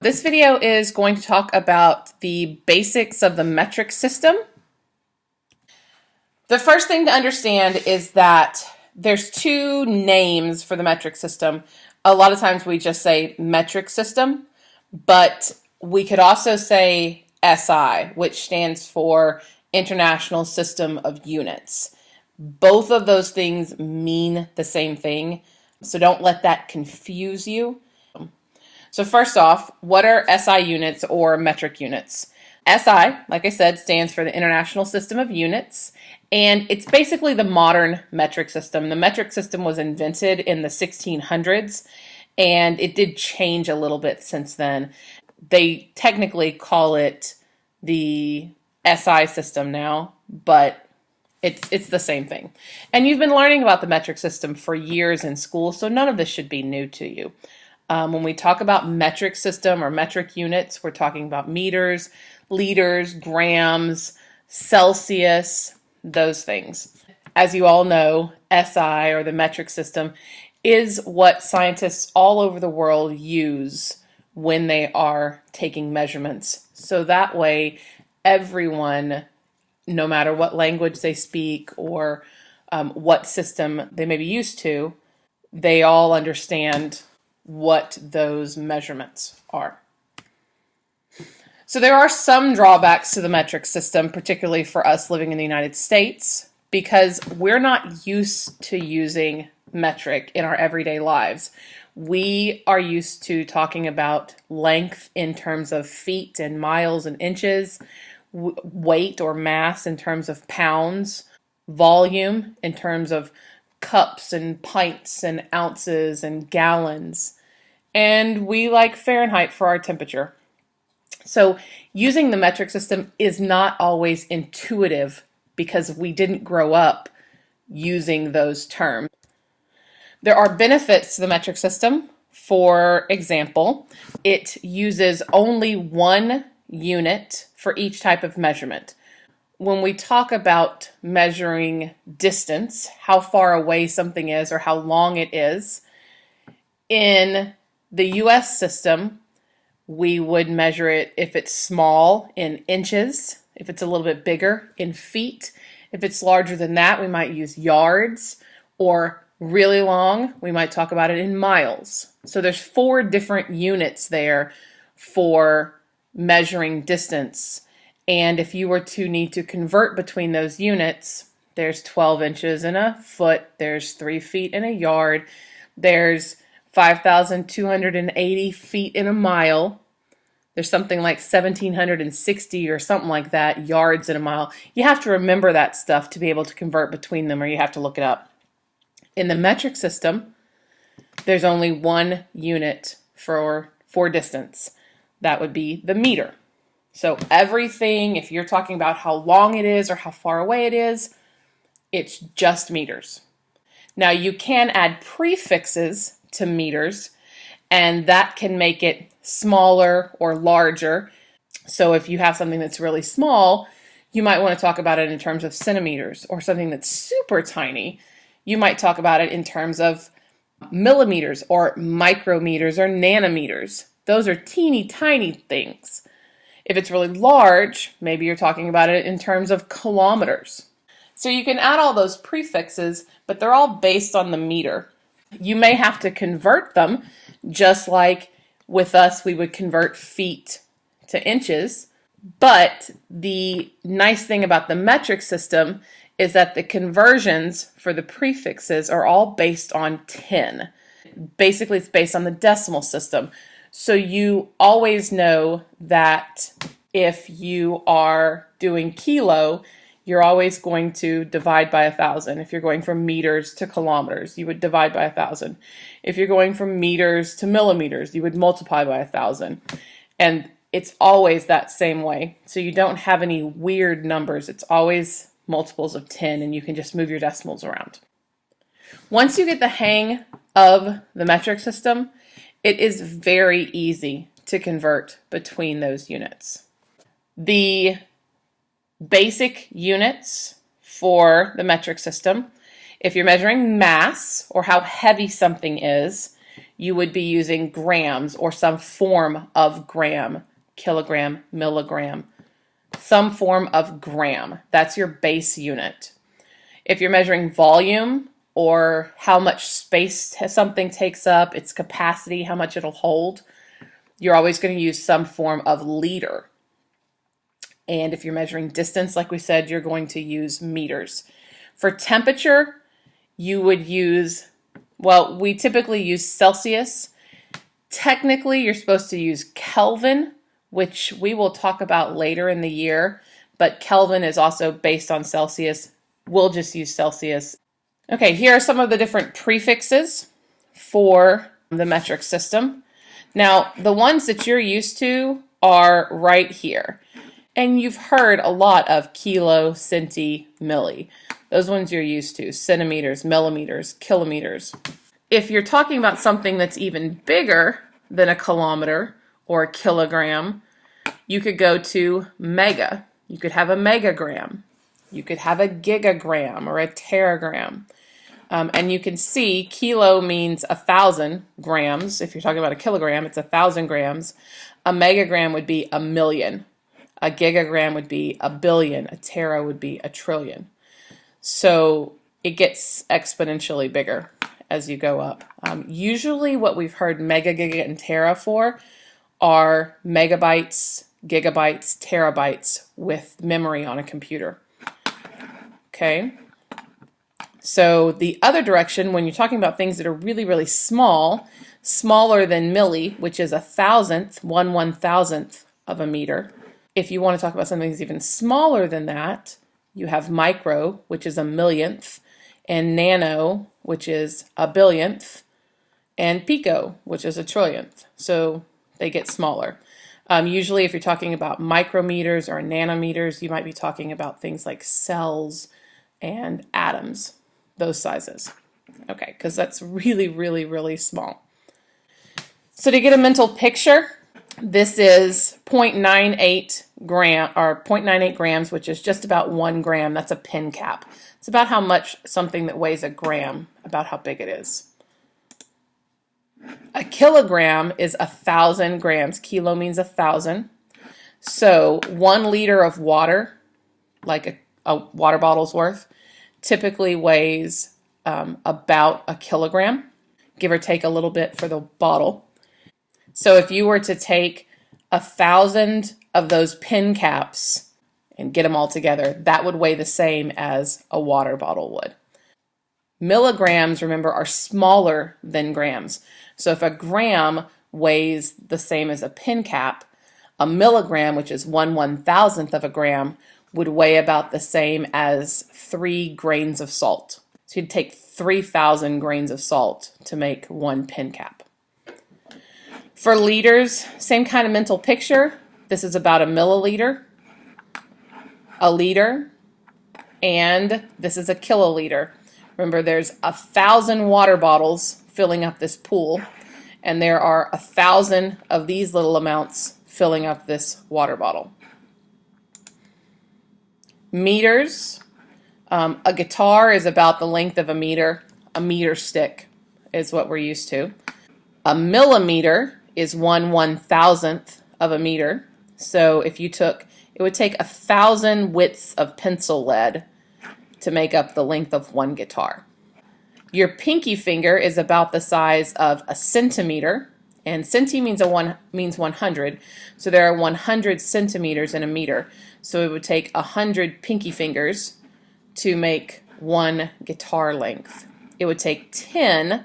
This video is going to talk about the basics of the metric system. The first thing to understand is that there's two names for the metric system. A lot of times we just say metric system, but we could also say SI, which stands for International System of Units. Both of those things mean the same thing, so don't let that confuse you. So first off, what are SI units or metric units? SI, like I said, stands for the International System of Units, and it's basically the modern metric system. The metric system was invented in the 1600s, and it did change a little bit since then. They technically call it the SI system now, but it's the same thing. And you've been learning about the metric system for years in school, so none of this should be new to you. When we talk about metric system or metric units, we're talking about meters, liters, grams, Celsius, those things. As you all know, SI, or the metric system, is what scientists all over the world use when they are taking measurements. So that way, everyone, no matter what language they speak or what system they may be used to, they all understand what those measurements are. So there are some drawbacks to the metric system, particularly for us living in the United States, because we're not used to using metric in our everyday lives. We are used to talking about length in terms of feet and miles and inches, weight or mass in terms of pounds, volume in terms of cups and pints and ounces and gallons, and we like Fahrenheit for our temperature. So using the metric system is not always intuitive because we didn't grow up using those terms. There are benefits to the metric system. For example, it uses only one unit for each type of measurement. When we talk about measuring distance, how far away something is or how long it is, in the US system, we would measure it if it's small in inches, if it's a little bit bigger in feet. If it's larger than that, we might use yards, or really long, we might talk about it in miles. So there's 4 different units there for measuring distance. And if you were to need to convert between those units, there's 12 inches in a foot, there's 3 feet in a yard, there's 5,280 feet in a mile, there's something like 1,760 or something like that yards in a mile. You have to remember that stuff to be able to convert between them, or you have to look it up. In the metric system, there's only one unit for distance. That would be the meter. So everything, if you're talking about how long it is or how far away it is, it's just meters. Now you can add prefixes to meters, and that can make it smaller or larger. So if you have something that's really small, you might want to talk about it in terms of centimeters, or something that's super tiny, you might talk about it in terms of millimeters or micrometers or nanometers. Those are teeny tiny things. If it's really large, maybe you're talking about it in terms of kilometers. So you can add all those prefixes, but they're all based on the meter. You may have to convert them, just like with us, we would convert feet to inches. But the nice thing about the metric system is that the conversions for the prefixes are all based on 10. Basically, it's based on the decimal system. So you always know that if you are doing kilo, you're always going to divide by 1,000. If you're going from meters to kilometers, you would divide by 1,000. If you're going from meters to millimeters, you would multiply by 1,000. And it's always that same way. So you don't have any weird numbers. It's always multiples of 10, and you can just move your decimals around. Once you get the hang of the metric system, it is very easy to convert between those units. The basic units for the metric system, if you're measuring mass or how heavy something is, you would be using grams or some form of gram, kilogram, milligram, some form of gram. That's your base unit. If you're measuring volume or how much space something takes up, its capacity, how much it'll hold, you're always going to use some form of liter. And if you're measuring distance, like we said, you're going to use meters. For temperature, you would use, well, we typically use Celsius. Technically, you're supposed to use Kelvin, which we will talk about later in the year, but Kelvin is also based on Celsius. We'll just use Celsius. Okay, here are some of the different prefixes for the metric system. Now, the ones that you're used to are right here. And you've heard a lot of kilo, centi, milli. Those ones you're used to, centimeters, millimeters, kilometers. If you're talking about something that's even bigger than a kilometer or a kilogram, you could go to mega. You could have a megagram. You could have a gigagram or a teragram. And you can see kilo means 1,000 grams. If you're talking about a kilogram, it's 1,000 grams. A megagram would be a million. A gigagram would be a billion. A tera would be a trillion. So it gets exponentially bigger as you go up. Usually what we've heard mega, giga, and tera for are megabytes, gigabytes, terabytes with memory on a computer. Okay. So the other direction, when you're talking about things that are really, really small, smaller than milli, which is 1,000th, 1/1000th of a meter. If you want to talk about something that's even smaller than that, you have micro, which is 1,000,000th, and nano, which is 1,000,000,000th, and pico, which is 1,000,000,000,000th. So they get smaller. Usually if you're talking about micrometers or nanometers, you might be talking about things like cells and atoms, those sizes. Okay, because that's really, really, really small. So to get a mental picture, this is 0.98 grams, which is just about 1 gram. That's a pin cap. It's about how much something that weighs a gram, about how big it is. A kilogram is 1,000 grams. Kilo means 1,000. So 1 liter of water, like a water bottle's worth, typically weighs about a kilogram, give or take a little bit for the bottle. So if you were to take 1,000 of those pin caps and get them all together, that would weigh the same as a water bottle would. Milligrams, remember, are smaller than grams. So if a gram weighs the same as a pin cap, a milligram, which is 1/1000th of a gram, would weigh about the same as 3 grains of salt. So you'd take 3,000 grains of salt to make 1 pin cap. For liters, same kind of mental picture. This is about a milliliter, a liter, and this is a kiloliter. Remember, there's 1,000 water bottles filling up this pool, and there are 1,000 of these little amounts filling up this water bottle. Meters. A guitar is about the length of a meter. A meter stick is what we're used to. A millimeter is 1/1000th of a meter. So if you took, it would take 1,000 widths of pencil lead to make up the length of 1 guitar. Your pinky finger is about the size of a centimeter, and centi means 100. So there are 100 centimeters in a meter. So it would take 100 pinky fingers to make 1 guitar length. It would take 10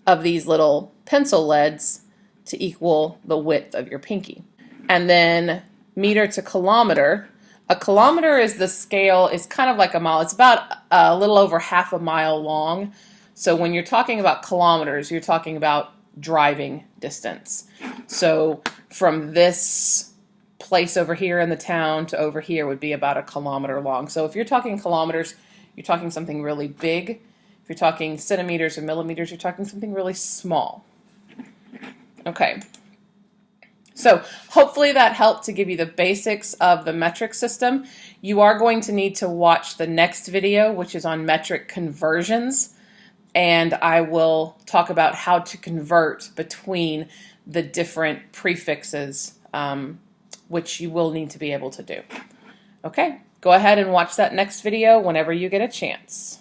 of these little pencil leads to equal the width of your pinky. And then meter to kilometer. A kilometer is the scale, it's kind of like a mile. It's about a little over half a mile long. So when you're talking about kilometers, you're talking about driving distance. So from this place over here in the town to over here would be about a kilometer long. So if you're talking kilometers, you're talking something really big. If you're talking centimeters or millimeters, you're talking something really small. Okay. So hopefully that helped to give you the basics of the metric system. You are going to need to watch the next video, which is on metric conversions. and I will talk about how to convert between the different prefixes, which you will need to be able to do. Okay, go ahead and watch that next video whenever you get a chance.